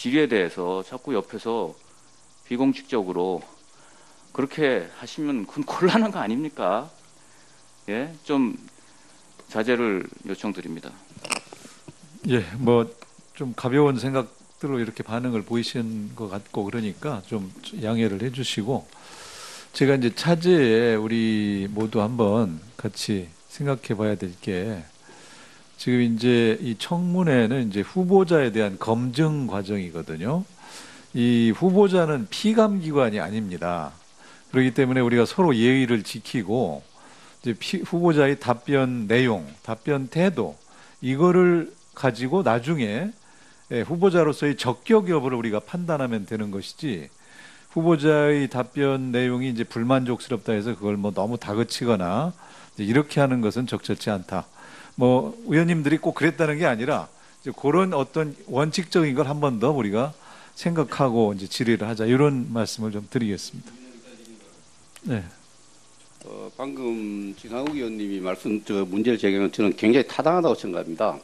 질의에 대해서 자꾸 옆에서 비공식적으로 그렇게 하시면 그건 곤란한 거 아닙니까? 예, 좀 자제를 요청드립니다. 예, 뭐 좀 가벼운 생각들로 이렇게 반응을 보이신 것 같고 그러니까 좀 양해를 해주시고 제가 이제 차제에 우리 모두 한번 같이 생각해 봐야 될 게 지금 이제 이 청문회는 이제 후보자에 대한 검증 과정이거든요. 이 후보자는 피감기관이 아닙니다. 그렇기 때문에 우리가 서로 예의를 지키고 이제 후보자의 답변 내용, 답변 태도 이거를 가지고 나중에 후보자로서의 적격 여부를 우리가 판단하면 되는 것이지 후보자의 답변 내용이 이제 불만족스럽다 해서 그걸 뭐 너무 다그치거나 이렇게 하는 것은 적절치 않다. 뭐 의원님들이 꼭 그랬다는 게 아니라 이제 그런 어떤 원칙적인 걸 한 번 더 우리가 생각하고 이제 질의를 하자 이런 말씀을 좀 드리겠습니다. 네. 방금 진상욱 의원님이 문제를 제기한 저는 굉장히 타당하다고 생각합니다.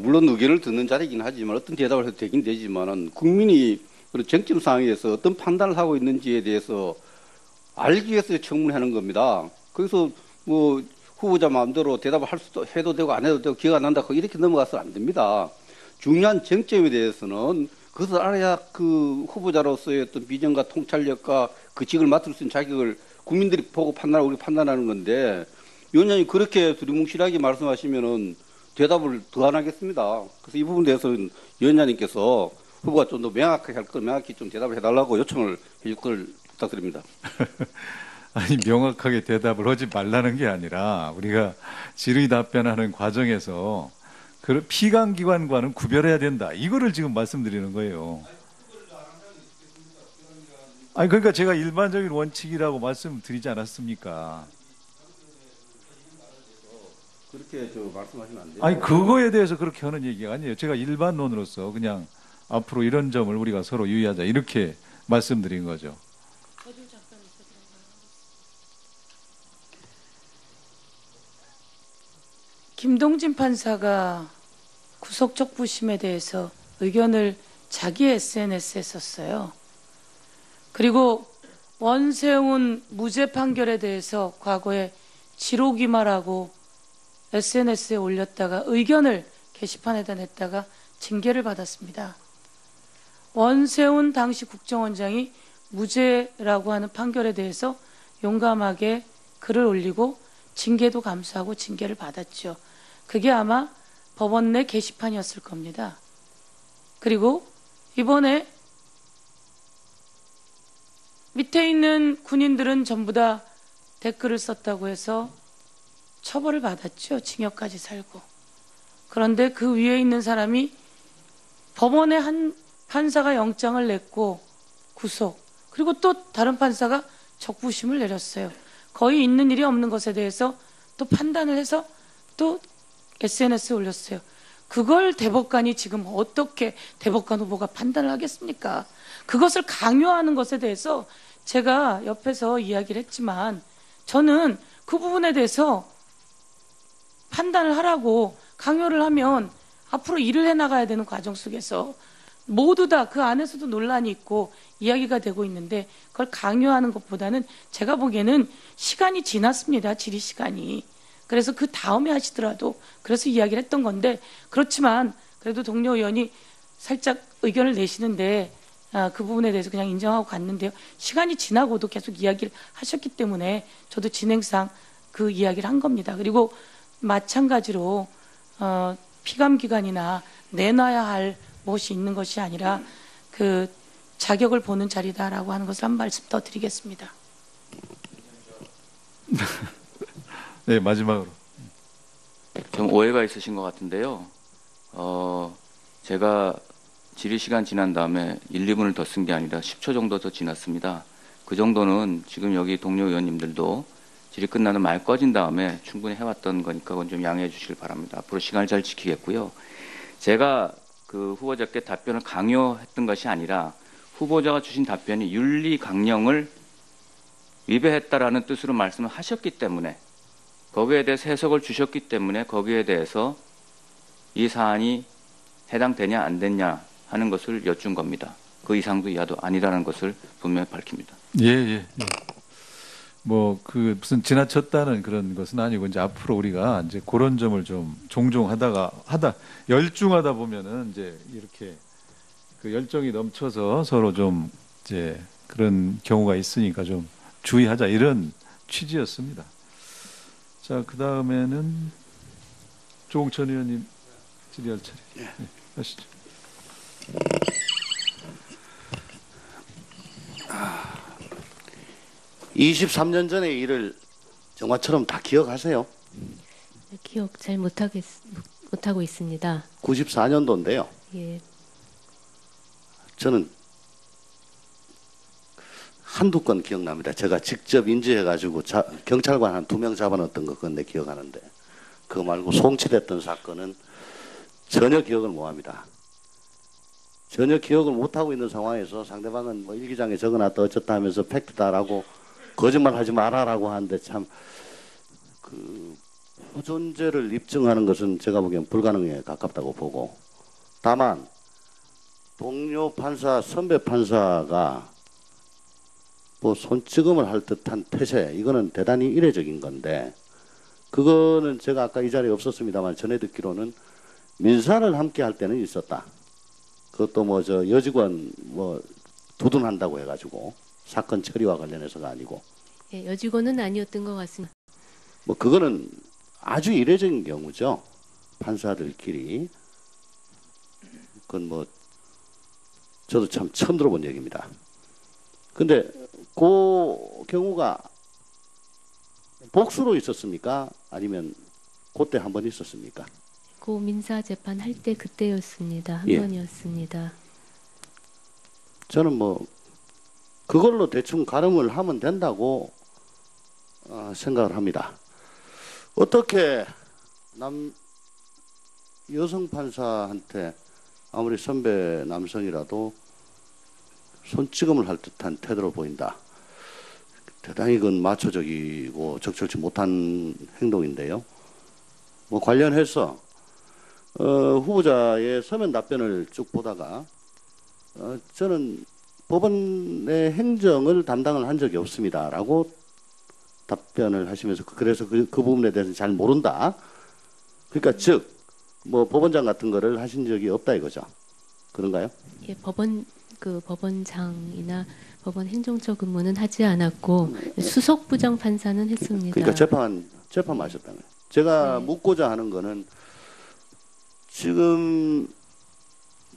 물론 의견을 듣는 자리이긴 하지만 어떤 대답을 해도 되긴 되지만은 국민이 그런 쟁점 상황에서 어떤 판단을 하고 있는지에 대해서 알기 위해서 청문하는 겁니다. 그래서 뭐 후보자 마음대로 대답을 해도 되고 안 해도 되고 기회가 안 난다 이렇게 넘어가서는 안 됩니다. 중요한 쟁점에 대해서는 그것을 알아야 그 후보자로서의 어떤 비전과 통찰력과 그 직을 맡을 수 있는 자격을 국민들이 보고 판단하고 우리 판단하는 건데 위원장님 그렇게 두리뭉실하게 말씀하시면은 대답을 더 안 하겠습니다. 그래서 이 부분에 대해서는 위원장님께서 후보가 좀 더 명확하게 할 걸 명확히 좀 대답을 해달라고 요청을 해줄 걸 부탁드립니다. 아니 명확하게 대답을 하지 말라는 게 아니라 우리가 질의 답변하는 과정에서 그 피감기관과는 구별해야 된다. 이거를 지금 말씀드리는 거예요. 아니 그러니까 제가 일반적인 원칙이라고 말씀드리지 않았습니까? 그렇게 말씀하시면 안 돼요. 아니 그거에 대해서 그렇게 하는 얘기가 아니에요. 제가 일반론으로서 그냥 앞으로 이런 점을 우리가 서로 유의하자 이렇게 말씀드린 거죠. 김동진 판사가 구속적 부심에 대해서 의견을 자기 SNS에 썼어요. 그리고 원세훈 무죄 판결에 대해서 과거에 지록이마라고 SNS에 올렸다가 의견을 게시판에다 냈다가 징계를 받았습니다. 원세훈 당시 국정원장이 무죄라고 하는 판결에 대해서 용감하게 글을 올리고 징계도 감수하고 징계를 받았죠. 그게 아마 법원 내 게시판이었을 겁니다. 그리고 이번에 밑에 있는 군인들은 전부 다 댓글을 썼다고 해서 처벌을 받았죠. 징역까지 살고. 그런데 그 위에 있는 사람이 법원에 한 판사가 영장을 냈고 구속, 그리고 또 다른 판사가 적부심을 내렸어요. 거의 있는 일이 없는 것에 대해서 또 판단을 해서 또 SNS에 올렸어요. 그걸 대법관이 지금 어떻게 대법관 후보가 판단을 하겠습니까? 그것을 강요하는 것에 대해서 제가 옆에서 이야기를 했지만 저는 그 부분에 대해서 판단을 하라고 강요를 하면 앞으로 일을 해나가야 되는 과정 속에서 모두 다 그 안에서도 논란이 있고 이야기가 되고 있는데 그걸 강요하는 것보다는 제가 보기에는 시간이 지났습니다. 질의 시간이. 그래서 그 다음에 하시더라도 그래서 이야기를 했던 건데 그렇지만 그래도 동료 의원이 살짝 의견을 내시는데 그 부분에 대해서 그냥 인정하고 갔는데요. 시간이 지나고도 계속 이야기를 하셨기 때문에 저도 진행상 그 이야기를 한 겁니다. 그리고 마찬가지로 피감기관이나 내놔야 할 무엇이 있는 것이 아니라 그 자격을 보는 자리다라고 하는 것을 한 말씀 더 드리겠습니다. 네, 마지막으로. 좀 오해가 있으신 것 같은데요. 제가 질의 시간 지난 다음에 1, 2분을 더 쓴 게 아니라 10초 정도 더 지났습니다. 그 정도는 지금 여기 동료 의원님들도 질의 끝나는 말 꺼진 다음에 충분히 해왔던 거니까 그건 좀 양해해 주시길 바랍니다. 앞으로 시간을 잘 지키겠고요. 제가 그 후보자께 답변을 강요했던 것이 아니라 후보자가 주신 답변이 윤리 강령을 위배했다라는 뜻으로 말씀을 하셨기 때문에 거기에 대해서 해석을 주셨기 때문에 거기에 대해서 이 사안이 해당되냐 안 되냐 하는 것을 여쭌 겁니다. 그 이상도 이하도 아니라는 것을 분명히 밝힙니다. 예, 예. 예. 뭐 그 무슨 지나쳤다는 그런 것은 아니고 이제 앞으로 우리가 이제 그런 점을 좀 종종 열중하다 보면은 이제 이렇게 그 열정이 넘쳐서 서로 좀 이제 그런 경우가 있으니까 좀 주의하자 이런 취지였습니다. 자, 그 다음에는 조홍천 의원님 질의할 차례. 네, 하시죠. 23년 전의 일을 영화처럼 다 기억하세요? 기억 잘 못하고 있습니다. 94년도인데요. 예, 저는 한두 건 기억납니다. 제가 직접 인지해가지고 경찰관 한 2명 잡아넣었던 거 그건 내 기억하는데 그거 말고 송치됐던 사건은 전혀 기억을 못합니다. 전혀 기억을 못하고 있는 상황에서 상대방은 뭐 일기장에 적어놨다 어쩌다 하면서 팩트다라고 거짓말하지 마라라고 하는데 참 그 존재를 입증하는 것은 제가 보기엔 불가능에 가깝다고 보고 다만 동료 판사, 선배 판사가 뭐 손찌검을 할 듯한 태세 이거는 대단히 이례적인 건데 그거는 제가 아까 이 자리에 없었습니다만 전해 듣기로는 민사를 함께 할 때는 있었다. 그것도 뭐 저 여직원 뭐 두둔한다고 해가지고 사건 처리와 관련해서가 아니고 예, 여직원은 아니었던 것 같습니다. 뭐 그거는 아주 이례적인 경우죠. 판사들끼리 그건 뭐 저도 참 처음 들어본 얘기입니다. 근데 그 경우가 복수로 있었습니까? 아니면 그때 한 번 있었습니까? 고 민사 재판 할 때 그때였습니다. 한 예. 번이었습니다. 저는 뭐 그걸로 대충 가름을 하면 된다고 생각을 합니다. 어떻게 여성 판사한테 아무리 선배 남성이라도 손찌검을 할 듯한 태도로 보인다. 대단히 그건 마초적이고 적절치 못한 행동인데요. 뭐 관련해서 후보자의 서면 답변을 쭉 보다가 저는 법원의 행정을 담당을 한 적이 없습니다라고 답변을 하시면서 그래서 그 부분에 대해서는 잘 모른다. 그러니까 즉 뭐 법원장 같은 거를 하신 적이 없다 이거죠. 그런가요? 예, 법원장이나 법원 행정처 근무는 하지 않았고 수석 부장 판사는 했습니다. 그러니까 재판 하셨다는 거예요. 제가 네. 묻고자 하는 거는 지금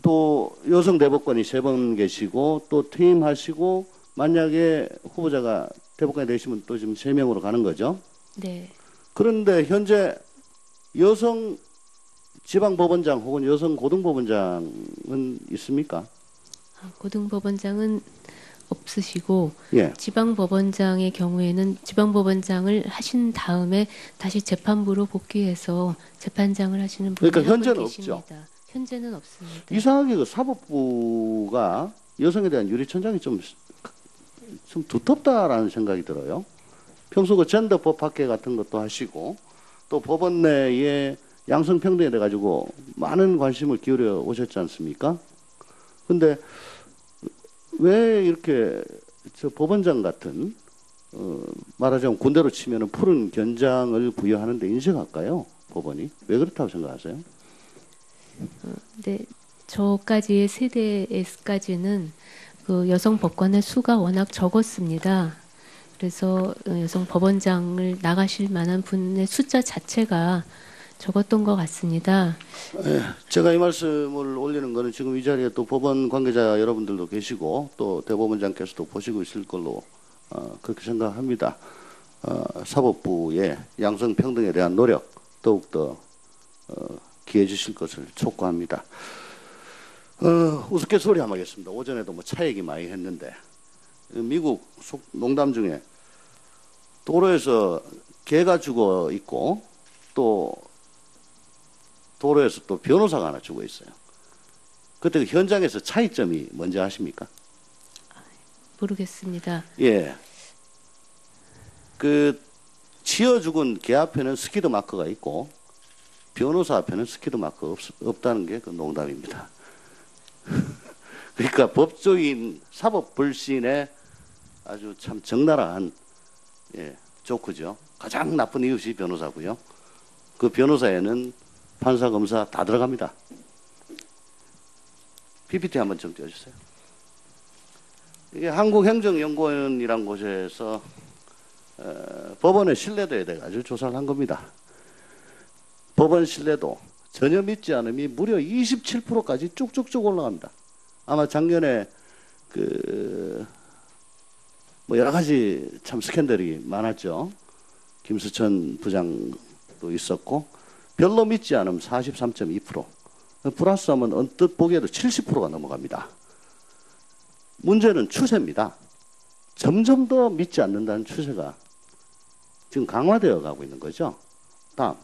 또 여성 대법관이 3번 계시고 또 퇴임하시고 만약에 후보자가 대법관이 되시면 또 지금 3명으로 가는 거죠. 네, 그런데 현재 여성 지방법원장 혹은 여성 고등법원장은 있습니까? 고등법원장은 없으시고 예. 지방법원장의 경우에는 지방법원장을 하신 다음에 다시 재판부로 복귀해서 재판장을 하시는 분이 그러니까 한 분 현재는 계십니다. 없죠. 현재는 없습니다. 이상하게 그 사법부가 여성에 대한 유리천장이 좀 두텁다라는 생각이 들어요. 평소 그 젠더법 학회 같은 것도 하시고 또 법원 내에 양성평등에 대해 가지고 많은 관심을 기울여 오셨지 않습니까? 근데 왜 이렇게 저 법원장 같은 말하자면 군대로 치면은 푸른 견장을 부여하는 데 인색할까요? 법원이 왜 그렇다고 생각하세요? 네, 저까지의 세대에까지는 그 여성 법관의 수가 워낙 적었습니다. 그래서 여성 법원장을 나가실 만한 분의 숫자 자체가 적었던 것 같습니다. 예, 제가 이 말씀을 올리는 거는 지금 이 자리에 또 법원 관계자 여러분들도 계시고 또 대법원장께서도 보시고 있을 걸로 그렇게 생각합니다. 사법부의 양성평등에 대한 노력 더욱더 기해 주실 것을 촉구합니다. 우스갯소리 한번 하겠습니다. 오전에도 뭐 차 얘기 많이 했는데 미국 농담 중에 도로에서 개가 죽어 있고 또 도로에서 또 변호사가 하나 죽어 있어요. 그때 그 현장에서 차이점이 뭔지 아십니까? 모르겠습니다. 예. 그 치어 죽은 개 앞에는 스키드 마크가 있고 변호사 앞에는 스키드 마크 없다는 게 그 농담입니다. 그러니까 법조인 사법 불신의 아주 참 적나라한 조크죠. 가장 나쁜 이웃이 변호사고요. 그 변호사에는 판사, 검사 다 들어갑니다. PPT 한번 좀 띄워주세요. 이게 한국행정연구원이란 곳에서 법원의 신뢰도에 대해 가지고 조사를 한 겁니다. 법원 신뢰도 전혀 믿지 않음이 무려 27%까지 쭉쭉쭉 올라갑니다. 아마 작년에 뭐 여러 가지 참 스캔들이 많았죠. 김수천 부장도 있었고 별로 믿지 않음 43.2%. 플러스하면 언뜻 보기에도 70%가 넘어갑니다. 문제는 추세입니다. 점점 더 믿지 않는다는 추세가 지금 강화되어 가고 있는 거죠. 다음.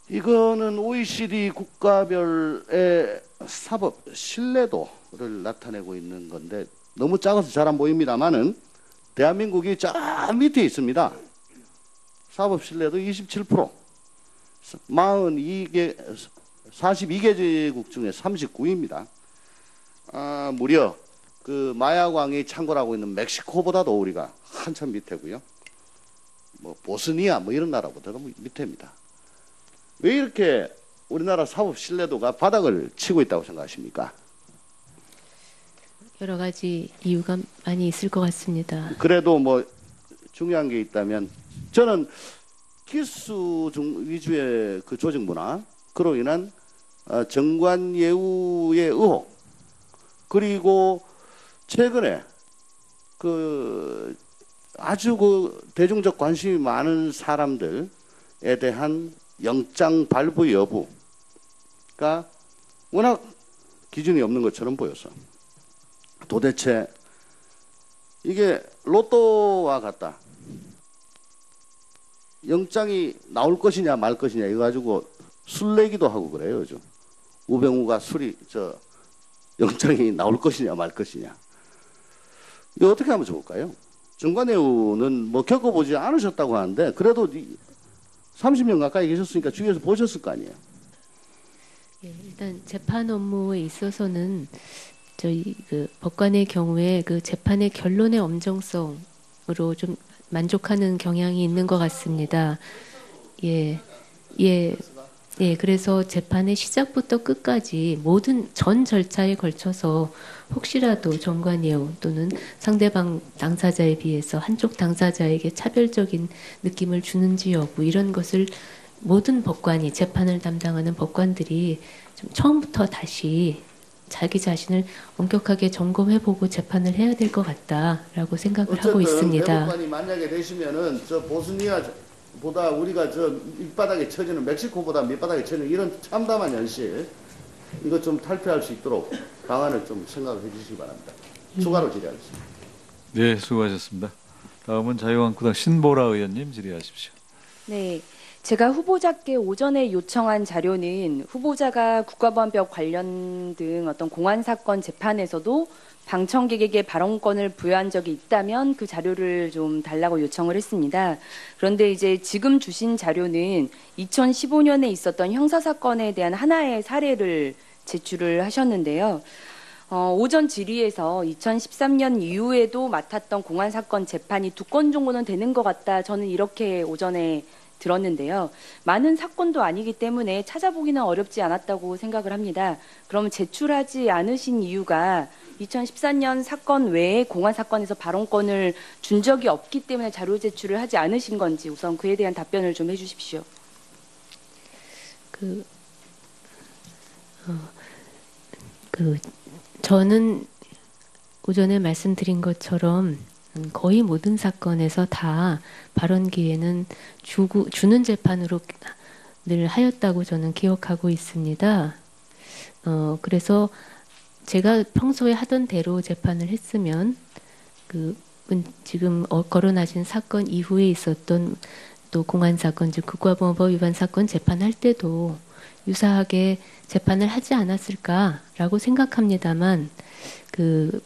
이거는 OECD 국가별의 사법 신뢰도를 나타내고 있는 건데 너무 작아서 잘 안 보입니다만은 대한민국이 저 밑에 있습니다. 사법 신뢰도 27%. 42개국 중에 39위입니다. 무려 그 마야광이 창궐하고 있는 멕시코보다도 우리가 한참 밑에고요. 뭐 보스니아 뭐 이런 나라보다도 밑에입니다. 왜 이렇게 우리나라 사법 신뢰도가 바닥을 치고 있다고 생각하십니까? 여러 가지 이유가 많이 있을 것 같습니다. 그래도 뭐 중요한 게 있다면 저는 기수 위주의 그 조직 문화, 그로 인한 정관 예우의 의혹, 그리고 최근에 그 아주 그 대중적 관심이 많은 사람들에 대한 영장 발부 여부가 워낙 기준이 없는 것처럼 보여서 도대체 이게 로또와 같다. 영장이 나올 것이냐 말 것이냐 이거 가지고 술 내기도 하고 그래요. 요즘 우병우가 영장이 나올 것이냐 말 것이냐. 이거 어떻게 하면 좋을까요? 정관예우는 뭐 겪어보지 않으셨다고 하는데 그래도 30년 가까이 계셨으니까 주위에서 보셨을 거 아니에요. 예, 일단 재판 업무에 있어서는 저희 그 법관의 경우에 그 재판의 결론의 엄정성으로 좀 만족하는 경향이 있는 것 같습니다. 그래서 재판의 시작부터 끝까지 모든 전 절차에 걸쳐서 혹시라도 정관예우 또는 상대방 당사자에 비해서 한쪽 당사자에게 차별적인 느낌을 주는지 여부 이런 것을 모든 법관이 재판을 담당하는 법관들이 좀 처음부터 다시 자기 자신을 엄격하게 점검해보고 재판을 해야 될 것 같다라고 생각을 하고 있습니다. 대법관이 만약에 되시면은 저 보스니아보다 우리가 저 밑바닥에 처지는 멕시코보다 밑바닥에 처지는 이런 참담한 현실 이거 좀 탈피할 수 있도록 방안을 좀 생각을 해주시기 바랍니다. 추가로 질의하겠습니다. 네, 수고하셨습니다. 다음은 자유한국당 신보라 의원님 질의하십시오. 네. 제가 후보자께 오전에 요청한 자료는 후보자가 국가보안법 관련 등 어떤 공안 사건 재판에서도 방청객에게 발언권을 부여한 적이 있다면 그 자료를 좀 달라고 요청을 했습니다. 그런데 이제 지금 주신 자료는 2015년에 있었던 형사사건에 대한 하나의 사례를 제출을 하셨는데요. 오전 질의에서 2013년 이후에도 맡았던 공안 사건 재판이 2건 정도는 되는 것 같다. 저는 이렇게 오전에 들었는데요. 많은 사건도 아니기 때문에 찾아보기는 어렵지 않았다고 생각을 합니다. 그럼 제출하지 않으신 이유가 2014년 사건 외에 공안 사건에서 발언권을 준 적이 없기 때문에 자료 제출을 하지 않으신 건지 우선 그에 대한 답변을 좀 해주십시오. 저는 오전에 말씀드린 것처럼 거의 모든 사건에서 다 발언 기회는 주는 재판으로 늘 하였다고 저는 기억하고 있습니다. 그래서 제가 평소에 하던 대로 재판을 했으면 지금 거론하신 사건 이후에 있었던 또 공안 사건, 즉 국가보안법 위반 사건 재판할 때도 유사하게 재판을 하지 않았을까라고 생각합니다만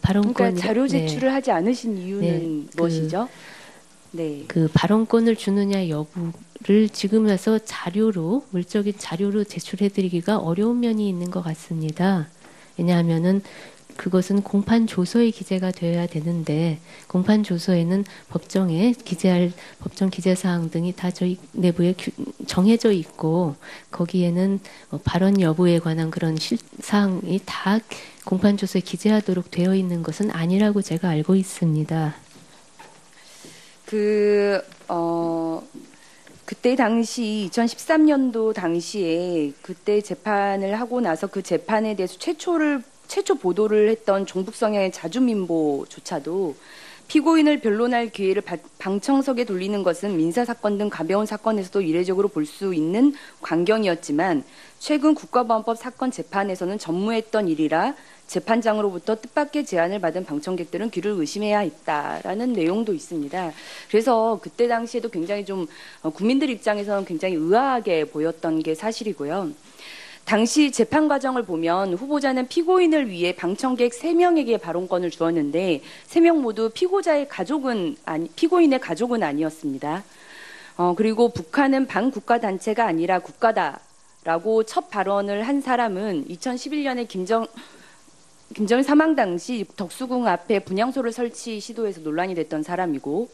발언권 그러니까 자료 제출을 하지 않으신 이유는 무엇이죠? 그 발언권을 주느냐 여부를 지금에서 물적인 자료로 제출해드리기가 어려운 면이 있는 것 같습니다. 왜냐하면은 그것은 공판 조서에 기재가 되어야 되는데 공판 조서에는 법정에 기재할 법정 기재 사항 등이 다 저희 내부에 정해져 있고 거기에는 발언 여부에 관한 그런 사항이 다 공판 조서에 기재하도록 되어 있는 것은 아니라고 제가 알고 있습니다. 그때 당시 2013년도 당시에 그때 재판을 하고 나서 그 재판에 대해서 최초 보도를 했던 종북성향의 자주민보조차도 피고인을 변론할 기회를 방청석에 돌리는 것은 민사사건 등 가벼운 사건에서도 이례적으로 볼 수 있는 광경이었지만 최근 국가보안법 사건 재판에서는 전무했던 일이라 재판장으로부터 뜻밖의 제안을 받은 방청객들은 귀를 의심해야 했다라는 내용도 있습니다. 그래서 그때 당시에도 굉장히 좀 국민들 입장에서는 굉장히 의아하게 보였던 게 사실이고요. 당시 재판 과정을 보면 후보자는 피고인을 위해 방청객 3명에게 발언권을 주었는데 3명 모두 피고인의 가족은 아니었습니다. 그리고 북한은 반국가 단체가 아니라 국가다라고 첫 발언을 한 사람은 2011년에 김정일 사망 당시 덕수궁 앞에 분향소를 설치 시도해서 논란이 됐던 사람이고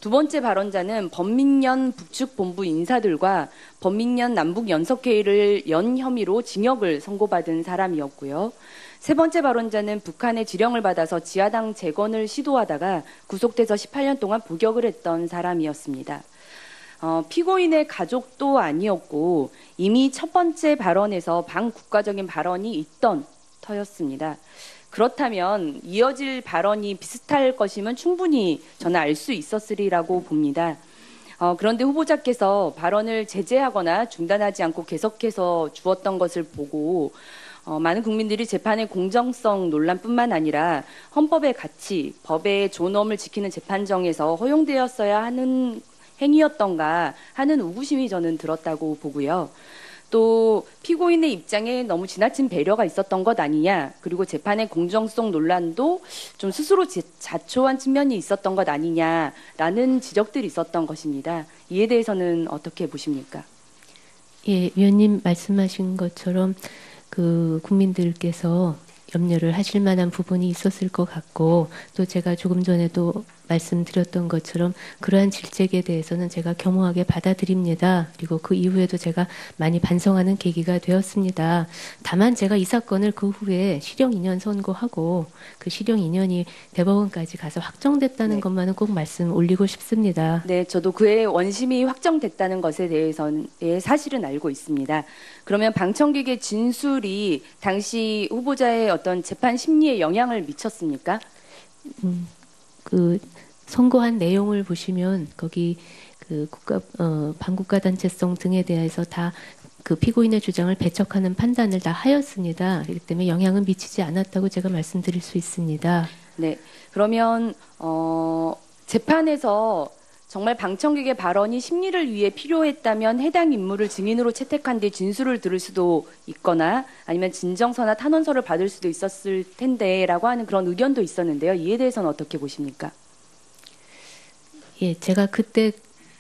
두 번째 발언자는 범민련 북측본부 인사들과 범민련 남북연석회의를 연 혐의로 징역을 선고받은 사람이었고요. 세 번째 발언자는 북한의 지령을 받아서 지하당 재건을 시도하다가 구속돼서 18년 동안 복역을 했던 사람이었습니다. 피고인의 가족도 아니었고 이미 첫 번째 발언에서 반국가적인 발언이 있던 터였습니다. 그렇다면 이어질 발언이 비슷할 것이면 충분히 저는 알 수 있었으리라고 봅니다. 그런데 후보자께서 발언을 제재하거나 중단하지 않고 계속해서 주었던 것을 보고 많은 국민들이 재판의 공정성 논란뿐만 아니라 헌법의 가치, 법의 존엄을 지키는 재판정에서 허용되었어야 하는 행위였던가 하는 의구심이 저는 들었다고 보고요. 또 피고인의 입장에 너무 지나친 배려가 있었던 것 아니냐, 그리고 재판의 공정성 논란도 좀 스스로 자초한 측면이 있었던 것 아니냐라는 지적들이 있었던 것입니다. 이에 대해서는 어떻게 보십니까? 예, 위원님 말씀하신 것처럼 그 국민들께서 염려를 하실 만한 부분이 있었을 것 같고 또 제가 조금 전에도 말씀드렸던 것처럼 그러한 질책에 대해서는 제가 겸허하게 받아들입니다. 그리고 그 이후에도 제가 많이 반성하는 계기가 되었습니다. 다만 제가 이 사건을 그 후에 실형 2년 선고하고 그 실형 2년이 대법원까지 가서 확정됐다는 것만은 꼭 말씀 올리고 싶습니다. 네, 저도 그의 원심이 확정됐다는 것에 대해서는 사실은 알고 있습니다. 그러면 방청객의 진술이 당시 후보자의 어떤 재판 심리에 영향을 미쳤습니까? 그 선고한 내용을 보시면 거기 그 반국가 단체성 등에 대해서 다 그 피고인의 주장을 배척하는 판단을 다 하였습니다. 그렇기 때문에 영향은 미치지 않았다고 제가 말씀드릴 수 있습니다. 네, 그러면 재판에서 정말 방청객의 발언이 심리를 위해 필요했다면 해당 인물을 증인으로 채택한 뒤 진술을 들을 수도 있거나 아니면 진정서나 탄원서를 받을 수도 있었을 텐데라고 하는 그런 의견도 있었는데요. 이에 대해서는 어떻게 보십니까? 예, 제가 그때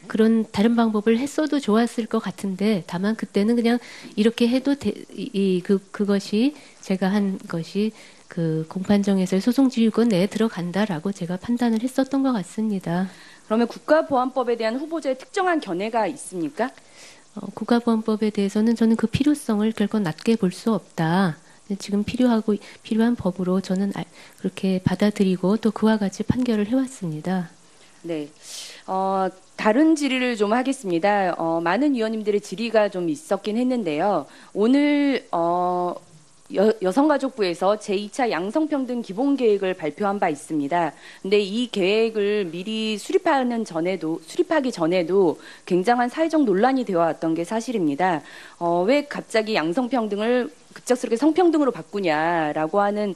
그런 다른 방법을 했어도 좋았을 것 같은데 다만 그때는 그냥 이렇게 해도 그것이 제가 한 것이 그 공판정에서의 소송지휘권 내에 들어간다라고 제가 판단을 했었던 것 같습니다. 그러면 국가보안법에 대한 후보자의 특정한 견해가 있습니까? 국가보안법에 대해서는 저는 그 필요성을 결코 낮게 볼 수 없다. 지금 필요한 법으로 저는 그렇게 받아들이고 또 그와 같이 판결을 해왔습니다. 네. 다른 질의를 좀 하겠습니다. 많은 위원님들의 질의가 좀 있었긴 했는데요. 오늘 여성가족부에서 제2차 양성평등 기본계획을 발표한 바 있습니다. 근데 이 계획을 미리 수립하기 전에도 굉장한 사회적 논란이 되어 왔던 게 사실입니다. 왜 갑자기 양성평등을 급작스럽게 성평등으로 바꾸냐라고 하는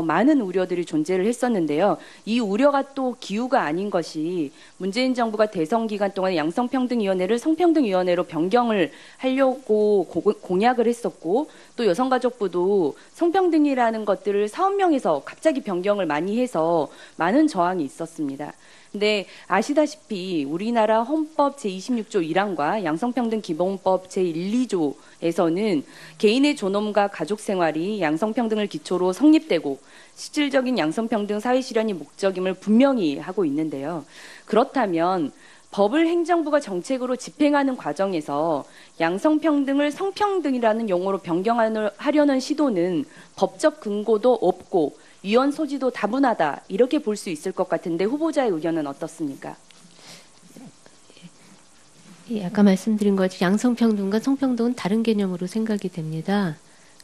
많은 우려들이 존재를 했었는데요. 이 우려가 또 기우가 아닌 것이 문재인 정부가 대선 기간 동안 양성평등위원회를 성평등위원회로 변경을 하려고 공약을 했었고 또 여성가족부도 성평등이라는 것들을 사업명에서 갑자기 변경을 많이 해서 많은 저항이 있었습니다. 근데 아시다시피 우리나라 헌법 제26조 1항과 양성평등 기본법 제1, 2조 에서는 개인의 존엄과 가족 생활이 양성평등을 기초로 성립되고 실질적인 양성평등 사회실현이 목적임을 분명히 하고 있는데요. 그렇다면 법을 행정부가 정책으로 집행하는 과정에서 양성평등을 성평등이라는 용어로 변경하려는 시도는 법적 근거도 없고 위헌 소지도 다분하다 이렇게 볼 수 있을 것 같은데 후보자의 의견은 어떻습니까? 예, 아까 말씀드린 것 양성평등과 성평등은 다른 개념으로 생각이 됩니다.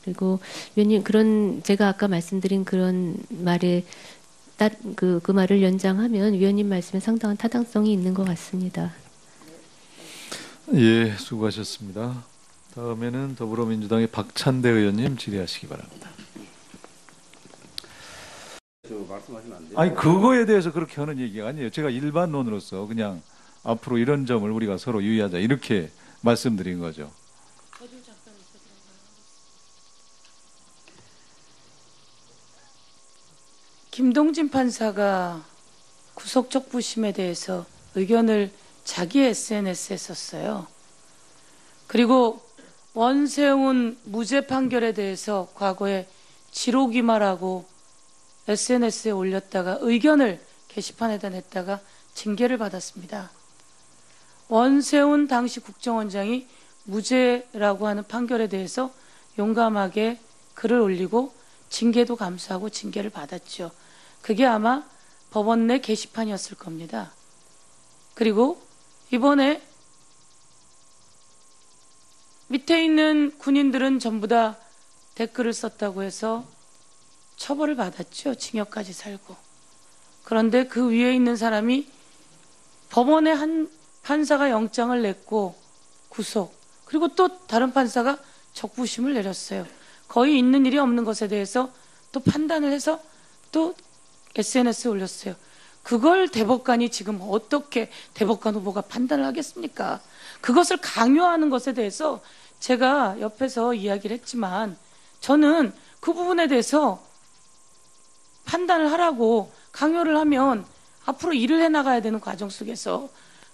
그리고 위원님 제가 아까 말씀드린 그런 말에 그 말을 연장하면 위원님 말씀에 상당한 타당성이 있는 것 같습니다. 예, 수고하셨습니다. 다음에는 더불어민주당의 박찬대 의원님 질의하시기 바랍니다. 말씀하시면 안 돼요? 아니 그거에 대해서 그렇게 하는 얘기가 아니에요. 제가 일반론으로서 그냥 앞으로 이런 점을 우리가 서로 유의하자 이렇게 말씀드린 거죠. 김동진 판사가 구속적 부심에 대해서 의견을 자기 SNS에 썼어요. 그리고 원세훈 무죄 판결에 대해서 과거에 지록이마라고 SNS에 올렸다가 의견을 게시판에다 냈다가 징계를 받았습니다. 원세훈 당시 국정원장이 무죄라고 하는 판결에 대해서 용감하게 글을 올리고 징계도 감수하고 징계를 받았죠. 그게 아마 법원 내 게시판이었을 겁니다. 그리고 이번에 밑에 있는 군인들은 전부 다 댓글을 썼다고 해서 처벌을 받았죠. 징역까지 살고. 그런데 그 위에 있는 사람이 법원에 한 판사가 영장을 냈고 구속, 그리고 또 다른 판사가 적부심을 내렸어요. 거의 있는 일이 없는 것에 대해서 또 판단을 해서 또 SNS에 올렸어요. 그걸 대법관이 지금 어떻게 대법관 후보가 판단을 하겠습니까? 그것을 강요하는 것에 대해서 제가 옆에서 이야기를 했지만 저는 그 부분에 대해서 판단을 하라고 강요를 하면 앞으로 일을 해나가야 되는 과정 속에서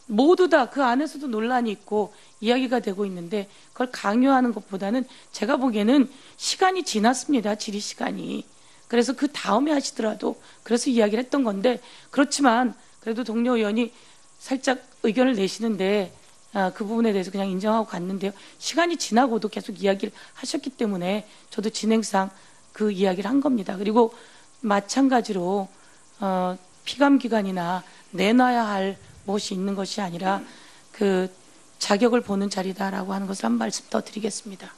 모두 다 그 안에서도 논란이 있고 이야기가 되고 있는데 그걸 강요하는 것보다는 제가 보기에는 시간이 지났습니다. 질의 시간이. 그래서 그 다음에 하시더라도 그래서 이야기를 했던 건데 그렇지만 그래도 동료 의원이 살짝 의견을 내시는데 그 부분에 대해서 그냥 인정하고 갔는데요. 시간이 지나고도 계속 이야기를 하셨기 때문에 저도 진행상 그 이야기를 한 겁니다. 그리고 마찬가지로 피감기관이나 내놔야 할 무엇이 있는 것이 아니라 그 자격을 보는 자리다라고 하는 것을 한 말씀 더 드리겠습니다.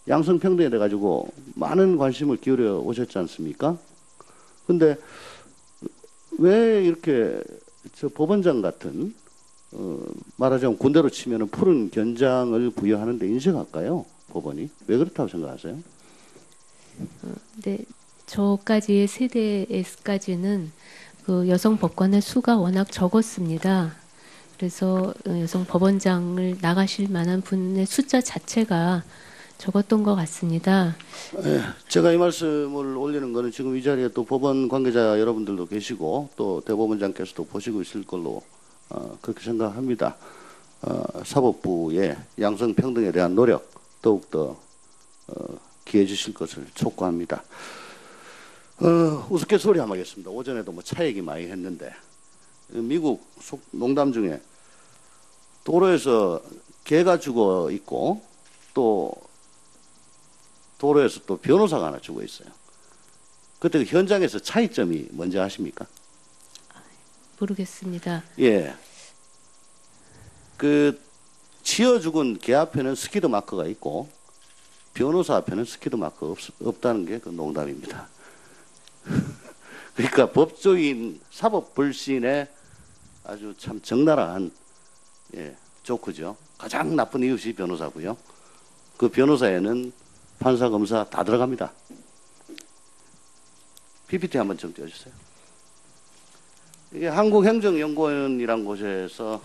양성평등에 대해 가지고 많은 관심을 기울여 오셨지 않습니까? 근데 왜 이렇게 저 법원장 같은 말하자면 군대로 치면은 푸른 견장을 부여하는데 인정할까요? 법원이 왜 그렇다고 생각하세요? 네, 저까지의 세대에까지는 그 여성 법관의 수가 워낙 적었습니다. 그래서 여성 법원장을 나가실 만한 분의 숫자 자체가 적었던 것 같습니다. 네, 제가 이 말씀을 올리는 것은 지금 이 자리에 또 법원 관계자 여러분들도 계시고 또 대법원장께서도 보시고 있을 걸로 그렇게 생각합니다. 사법부의 양성평등에 대한 노력 더욱더 기해 주실 것을 촉구합니다. 우스갯소리 한번 하겠습니다. 오전에도 뭐 차 얘기 많이 했는데 미국 농담 중에 도로에서 개가 죽어 있고 또 도로에서 또 변호사가 하나 죽어 있어요. 그때 그 현장에서 차이점이 뭔지 아십니까? 모르겠습니다. 예. 그 치어 죽은 개 앞에는 스키드 마크가 있고 변호사 앞에는 스키드 마크 없다는 게 그 농담입니다. 그러니까 법조인 사법 불신의 아주 참 적나라한 조크죠. 가장 나쁜 이웃이 변호사고요. 그 변호사에는 판사, 검사 다 들어갑니다. PPT 한번 좀 띄워주세요. 이게 한국행정연구원이라는 곳에서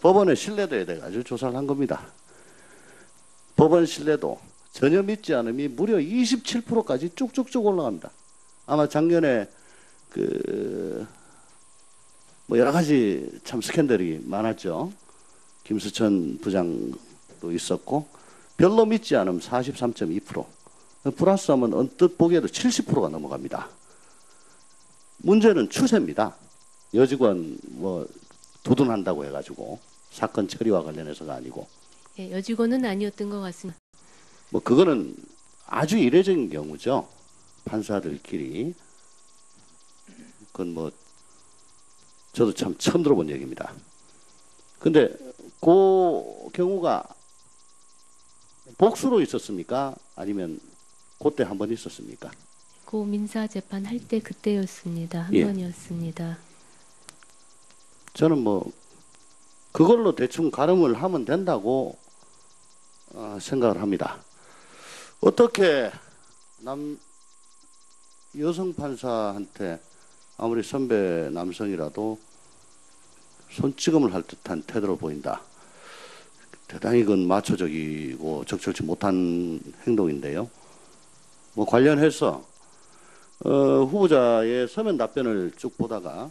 법원의 신뢰도에 대해 아주 조사를 한 겁니다. 법원 신뢰도 전혀 믿지 않음이 무려 27%까지 쭉쭉쭉 올라갑니다. 아마 작년에 뭐 여러 가지 참 스캔들이 많았죠. 김수천 부장 도 있었고 별로 믿지 않으면 43.2%, 플러스하면 언뜻 보기에도 70%가 넘어갑니다. 문제는 추세입니다. 여직원 뭐 두둔한다고 해가지고 사건 처리와 관련해서가 아니고. 예, 여직원은 아니었던 것 같습니다. 뭐 그거는 아주 이례적인 경우죠. 판사들끼리. 그건 뭐 저도 참 처음 들어본 얘기입니다. 근데 그 경우가 복수로 있었습니까? 아니면 그때 한 번 있었습니까? 고 민사 재판 할 때 그때였습니다. 한 예. 번이었습니다. 저는 뭐 그걸로 대충 가름을 하면 된다고 생각을 합니다. 어떻게 여성 판사한테 아무리 선배 남성이라도 손찌검을 할 듯한 태도를 보인다. 대단히 그건 마초적이고 적절치 못한 행동인데요. 뭐 관련해서 후보자의 서면 답변을 쭉 보다가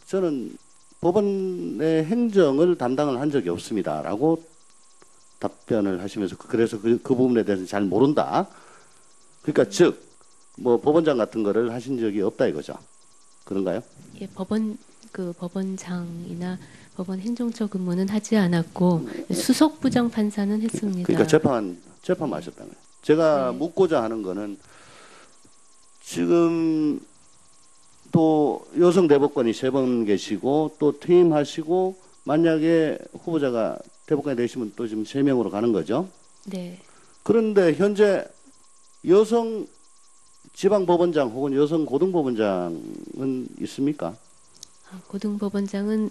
저는 법원의 행정을 담당을 한 적이 없습니다라고 답변을 하시면서 그래서 그 부분에 대해서 잘 모른다. 그러니까 즉 뭐 법원장 같은 거를 하신 적이 없다 이거죠. 그런가요? 예, 법원장이나 법원 행정처 근무는 하지 않았고 수석 부장 판사는 했습니다. 그러니까 재판 하셨다는 거예요. 제가 네. 묻고자 하는 거는 지금 또 여성 대법관이 3번 계시고 또 퇴임하시고 만약에 후보자가 대법관이 되시면 또 지금 3명으로 가는 거죠. 네. 그런데 현재 여성 지방법원장 혹은 여성 고등법원장은 있습니까? 고등법원장은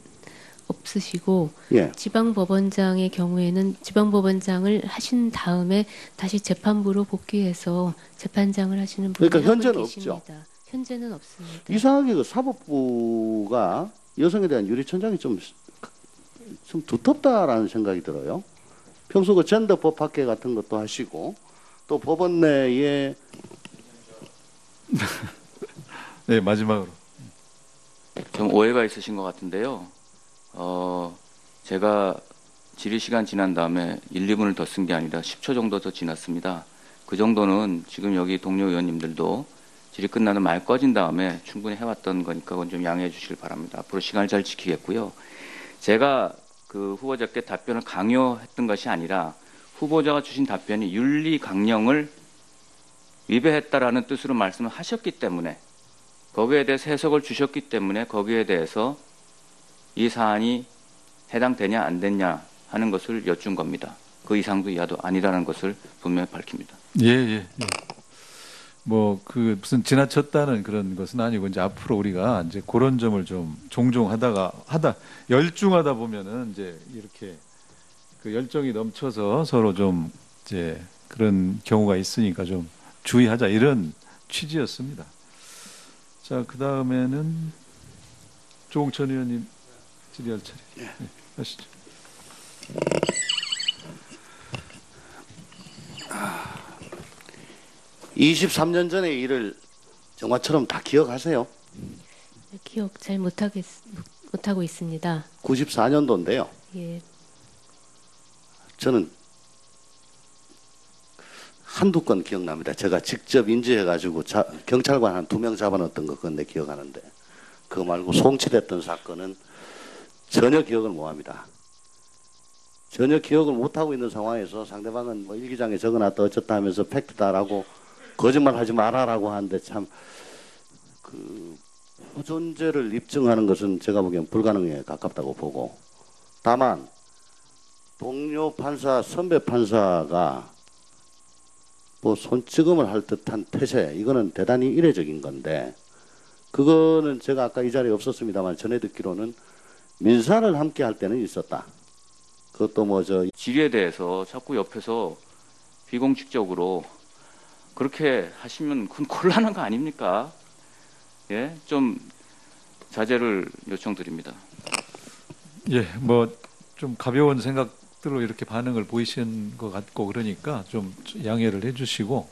없으시고 예. 지방법원장의 경우에는 지방법원장을 하신 다음에 다시 재판부로 복귀해서 재판장을 하시는 분이 그러니까 한 분 현재는 계십니다. 없죠. 현재는 없습니다. 이상하게 그 사법부가 여성에 대한 유리천장이 좀 두텁다라는 생각이 들어요. 평소 그 젠더 법학회 같은 것도 하시고 또 법원 내에 네, 마지막으로. 좀 오해가 있으신 것 같은데요. 제가 질의 시간 지난 다음에 1, 2분을 더 쓴 게 아니라 10초 정도 더 지났습니다. 그 정도는 지금 여기 동료 의원님들도 질의 끝나는 말 꺼진 다음에 충분히 해왔던 거니까 그건 좀 양해해 주시길 바랍니다. 앞으로 시간을 잘 지키겠고요. 제가 그 후보자께 답변을 강요했던 것이 아니라 후보자가 주신 답변이 윤리 강령을 위배했다라는 뜻으로 말씀을 하셨기 때문에 거기에 대해서 해석을 주셨기 때문에 거기에 대해서 이 사안이 해당되냐 안 되냐 하는 것을 여쭌 겁니다. 그 이상도 이하도 아니라는 것을 분명히 밝힙니다. 예. 뭐 그 무슨 지나쳤다는 그런 것은 아니고 이제 앞으로 우리가 이제 그런 점을 좀 종종 열중하다 보면은 이제 이렇게 그 열정이 넘쳐서 서로 좀 이제 그런 경우가 있으니까 좀 주의하자 이런 취지였습니다. 자, 그 다음에는 조홍천 의원님 질의할 차례. 네, 하시죠. 23년 전의 일을 영화처럼 다 기억하세요? 기억 잘 못하고 있습니다. 94년도인데요. 예. 저는 한두 건 기억납니다. 제가 직접 인지해가지고 경찰관 한 2명 잡아넣었던 거 그건 내 기억하는데 그거 말고 송치됐던 사건은 전혀 기억을 못합니다. 전혀 기억을 못하고 있는 상황에서 상대방은 뭐 일기장에 적어놨다 어쩌다 하면서 팩트다라고 거짓말하지 마라라고 하는데 참 그 존재를 입증하는 것은 제가 보기엔 불가능에 가깝다고 보고 다만 동료 판사, 선배 판사가 뭐 손찌검을 할 듯한 태세 이거는 대단히 이례적인 건데 그거는 제가 아까 이 자리에 없었습니다만 전해 듣기로는 민사를 함께 할 때는 있었다. 그것도 뭐 질의에 대해서 자꾸 옆에서 비공식적으로 그렇게 하시면 그건 곤란한 거 아닙니까? 예, 좀 자제를 요청드립니다. 예, 뭐 좀 가벼운 생각들로 이렇게 반응을 보이신 것 같고 그러니까 좀 양해를 해주시고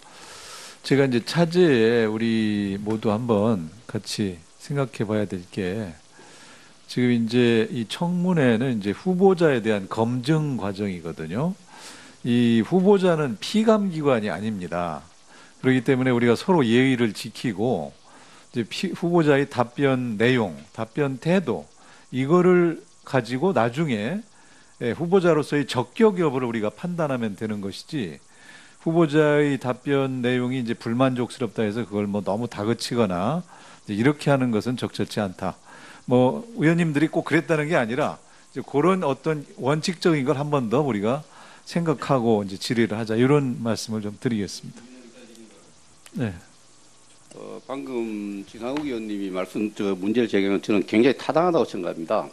제가 이제 차제에 우리 모두 한번 같이 생각해봐야 될 게 지금 이제 이 청문회는 이제 후보자에 대한 검증 과정이거든요. 이 후보자는 피감기관이 아닙니다. 그렇기 때문에 우리가 서로 예의를 지키고 이제 후보자의 답변 내용, 답변 태도 이거를 가지고 나중에 후보자로서의 적격 여부를 우리가 판단하면 되는 것이지 후보자의 답변 내용이 이제 불만족스럽다 해서 그걸 뭐 너무 다그치거나 이렇게 하는 것은 적절치 않다. 뭐 의원님들이 꼭 그랬다는 게 아니라 이제 그런 어떤 원칙적인 걸 한 번 더 우리가 생각하고 이제 질의를 하자 이런 말씀을 좀 드리겠습니다. 네. 방금 진상욱 의원님이 문제를 제기한 저는 굉장히 타당하다고 생각합니다.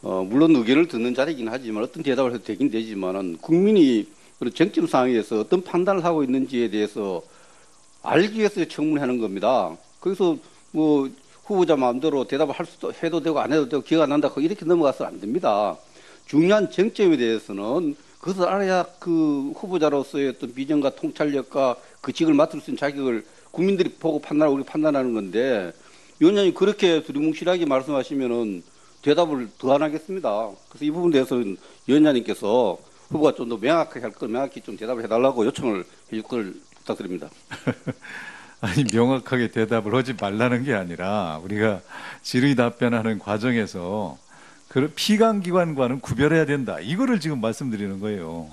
물론 의견을 듣는 자리이긴 하지만 어떤 대답을 해도 되긴 되지만은 국민이 그런 쟁점 상황에서 어떤 판단을 하고 있는지에 대해서 알기 위해서 청문하는 겁니다. 그래서 뭐 후보자 마음대로 대답을 해도 되고 안 해도 되고 기억 안 난다 이렇게 넘어가서는 안 됩니다. 중요한 쟁점에 대해서는 그것을 알아야 그 후보자로서의 어떤 비전과 통찰력과 그 직을 맡을 수 있는 자격을 국민들이 보고 판단하고 우리 판단하는 건데 위원장님 그렇게 두리뭉실하게 말씀하시면은 대답을 더 안 하겠습니다. 그래서 이 부분에 대해서는 위원장님께서 후보가 좀 더 명확하게 할 걸 명확히 좀 대답을 해달라고 요청을 해줄 걸 부탁드립니다. 아니 명확하게 대답을 하지 말라는 게 아니라 우리가 질의 답변하는 과정에서 그 피감기관과는 구별해야 된다. 이거를 지금 말씀드리는 거예요.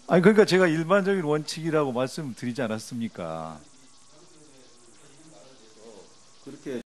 아니 그러니까 제가 일반적인 원칙이라고 말씀드리지 않았습니까? 그렇게